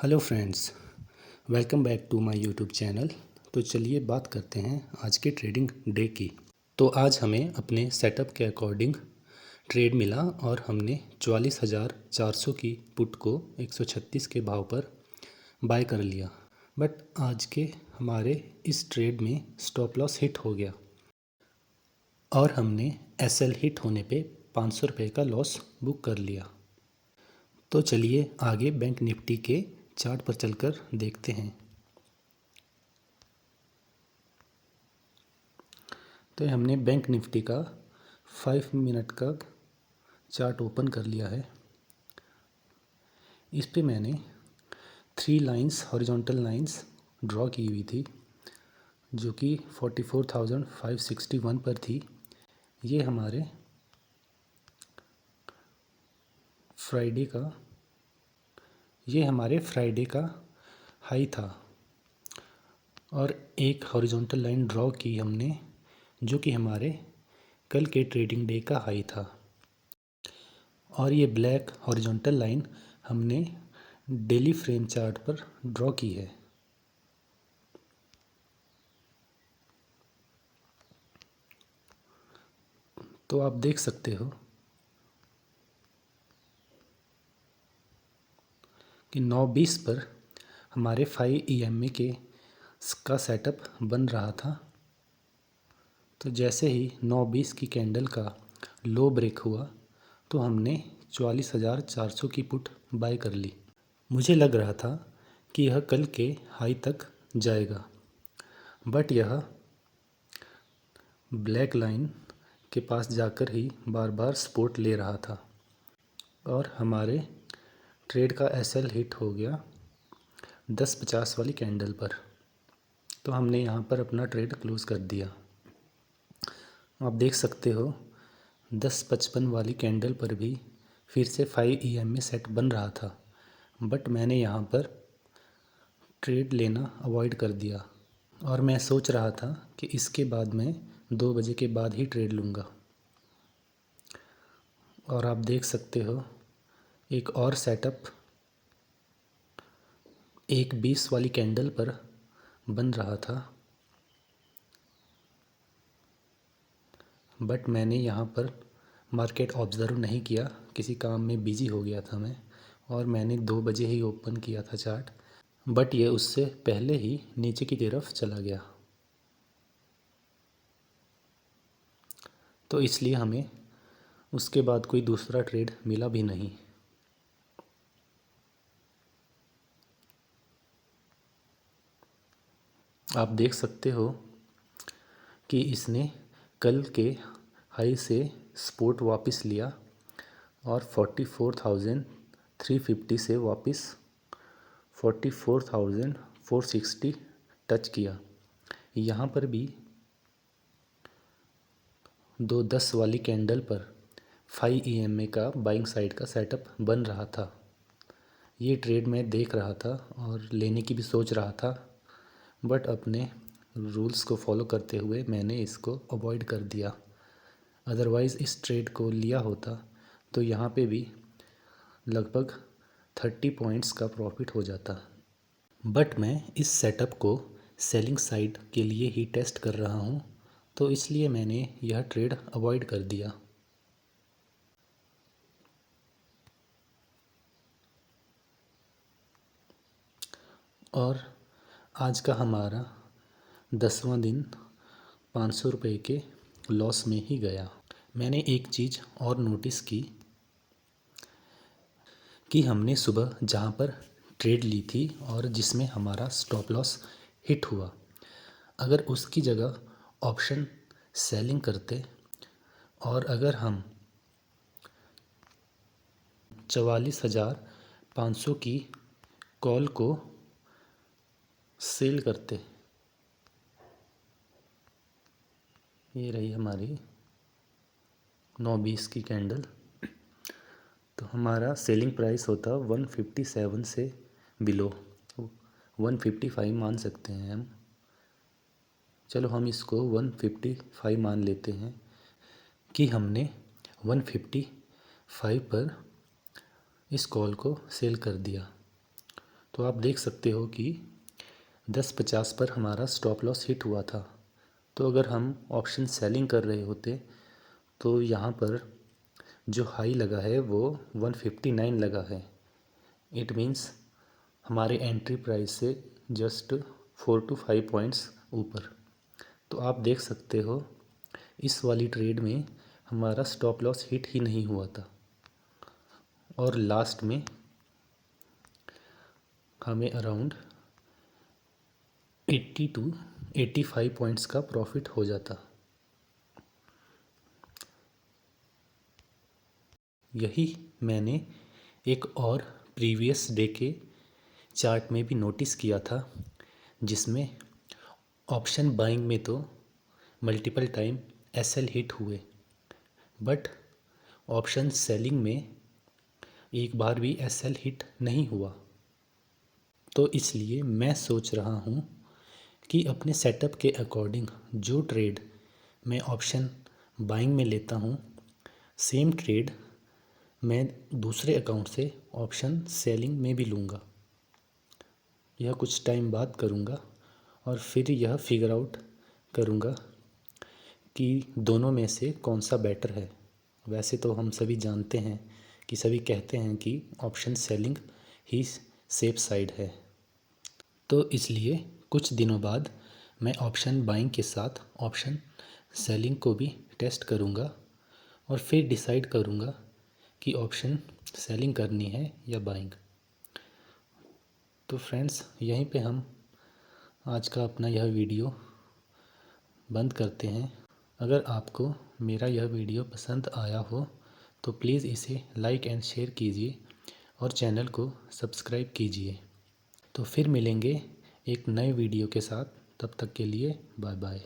Hello friends, welcome back to my YouTube channel. तो चलिए बात करते हैं आज के ट्रेडिंग डे की। तो आज हमें अपने सेटअप के अकॉर्डिंग ट्रेड मिला और हमने 44,400 की पुट को 136 के भाव पर बाय कर लिया। बट आज के हमारे इस ट्रेड में स्टॉप लॉस हिट हो गया और हमने एसएल हिट होने पे 500 रुपये का लॉस बुक कर लिया। तो चलिए आगे बैंक निफ्टी के चार्ट पर चलकर देखते हैं। तो हमने बैंक निफ्टी का 5 मिनट का चार्ट ओपन कर लिया है। इस पे मैंने 3 लाइंस हॉरिजॉन्टल लाइंस ड्रॉ की हुई थी जो कि 44,561 पर थी। ये हमारे फ्राइडे का हाई था और एक हॉरिजॉन्टल लाइन ड्रॉ की हमने जो कि हमारे कल के ट्रेडिंग डे का हाई था। और ये ब्लैक हॉरिजॉन्टल लाइन हमने डेली फ्रेम चार्ट पर ड्रॉ की है। तो आप देख सकते हो कि 9:20 पर हमारे 5 EMA का सेटअप बन रहा था। तो जैसे ही 9:20 की कैंडल का लो ब्रेक हुआ तो हमने 44,400 की पुट बाय कर ली। मुझे लग रहा था कि यह कल के हाई तक जाएगा, बट यह ब्लैक लाइन के पास जाकर ही बार बार सपोर्ट ले रहा था और हमारे ट्रेड का एसएल हिट हो गया 10.50 वाली कैंडल पर। तो हमने यहाँ पर अपना ट्रेड क्लोज़ कर दिया। आप देख सकते हो 10.55 वाली कैंडल पर भी फिर से 5 EMA सेट बन रहा था, बट मैंने यहाँ पर ट्रेड लेना अवॉइड कर दिया और मैं सोच रहा था कि इसके बाद मैं 2 बजे के बाद ही ट्रेड लूँगा। और आप देख सकते हो एक और सेटअप 1:20 वाली कैंडल पर बन रहा था, बट मैंने यहाँ पर मार्केट ऑब्ज़र्व नहीं किया, किसी काम में बिज़ी हो गया था मैं और मैंने 2 बजे ही ओपन किया था चार्ट, बट ये उससे पहले ही नीचे की तरफ चला गया। तो इसलिए हमें उसके बाद कोई दूसरा ट्रेड मिला भी नहीं। आप देख सकते हो कि इसने कल के हाई से सपोर्ट वापस लिया और 44,350 से वापस 44,460 टच किया। यहाँ पर भी 2:10 वाली कैंडल पर 5 EMA का बाइंग साइड का सेटअप बन रहा था। ये ट्रेड मैं देख रहा था और लेने की भी सोच रहा था, बट अपने रूल्स को फॉलो करते हुए मैंने इसको अवॉइड कर दिया। अदरवाइज़ इस ट्रेड को लिया होता तो यहाँ पे भी लगभग 30 पॉइंट्स का प्रॉफिट हो जाता। बट मैं इस सेटअप को सेलिंग साइड के लिए ही टेस्ट कर रहा हूँ, तो इसलिए मैंने यह ट्रेड अवॉइड कर दिया। और आज का हमारा 10वां दिन 500 रुपये के लॉस में ही गया। मैंने एक चीज़ और नोटिस की कि हमने सुबह जहाँ पर ट्रेड ली थी और जिसमें हमारा स्टॉप लॉस हिट हुआ, अगर उसकी जगह ऑप्शन सेलिंग करते और अगर हम 44,500 की कॉल को सेल करते, ये रही हमारी 9:20 की कैंडल, तो हमारा सेलिंग प्राइस होता 157 से बिलो, 155 मान सकते हैं हम। चलो हम इसको 155 मान लेते हैं कि हमने 155 पर इस कॉल को सेल कर दिया। तो आप देख सकते हो कि 10:50 पर हमारा स्टॉप लॉस हिट हुआ था। तो अगर हम ऑप्शन सेलिंग कर रहे होते तो यहाँ पर जो हाई लगा है वो 159 लगा है। इट मीन्स हमारे एंट्री प्राइस से जस्ट 4 to 5 पॉइंट्स ऊपर। तो आप देख सकते हो इस वाली ट्रेड में हमारा स्टॉप लॉस हिट ही नहीं हुआ था और लास्ट में हमें अराउंड 80 to 85 पॉइंट्स का प्रॉफिट हो जाता। यही मैंने एक और प्रीवियस डे के चार्ट में भी नोटिस किया था, जिसमें ऑप्शन बाइंग में तो मल्टीपल टाइम एसएल हिट हुए, बट ऑप्शन सेलिंग में एक बार भी एसएल हिट नहीं हुआ। तो इसलिए मैं सोच रहा हूँ कि अपने सेटअप के अकॉर्डिंग जो ट्रेड मैं ऑप्शन बाइंग में लेता हूँ, सेम ट्रेड मैं दूसरे अकाउंट से ऑप्शन सेलिंग में भी लूँगा। यह कुछ टाइम बाद करूँगा और फिर यह फिगर आउट करूँगा कि दोनों में से कौन सा बेटर है। वैसे तो हम सभी जानते हैं कि सभी कहते हैं कि ऑप्शन सेलिंग ही सेफ साइड है। तो इसलिए कुछ दिनों बाद मैं ऑप्शन बाइंग के साथ ऑप्शन सेलिंग को भी टेस्ट करूँगा और फिर डिसाइड करूँगा कि ऑप्शन सेलिंग करनी है या बाइंग। तो फ्रेंड्स, यहीं पे हम आज का अपना यह वीडियो बंद करते हैं। अगर आपको मेरा यह वीडियो पसंद आया हो तो प्लीज़ इसे लाइक एंड शेयर कीजिए और चैनल को सब्सक्राइब कीजिए। तो फिर मिलेंगे एक नए वीडियो के साथ। तब तक के लिए बाय बाय।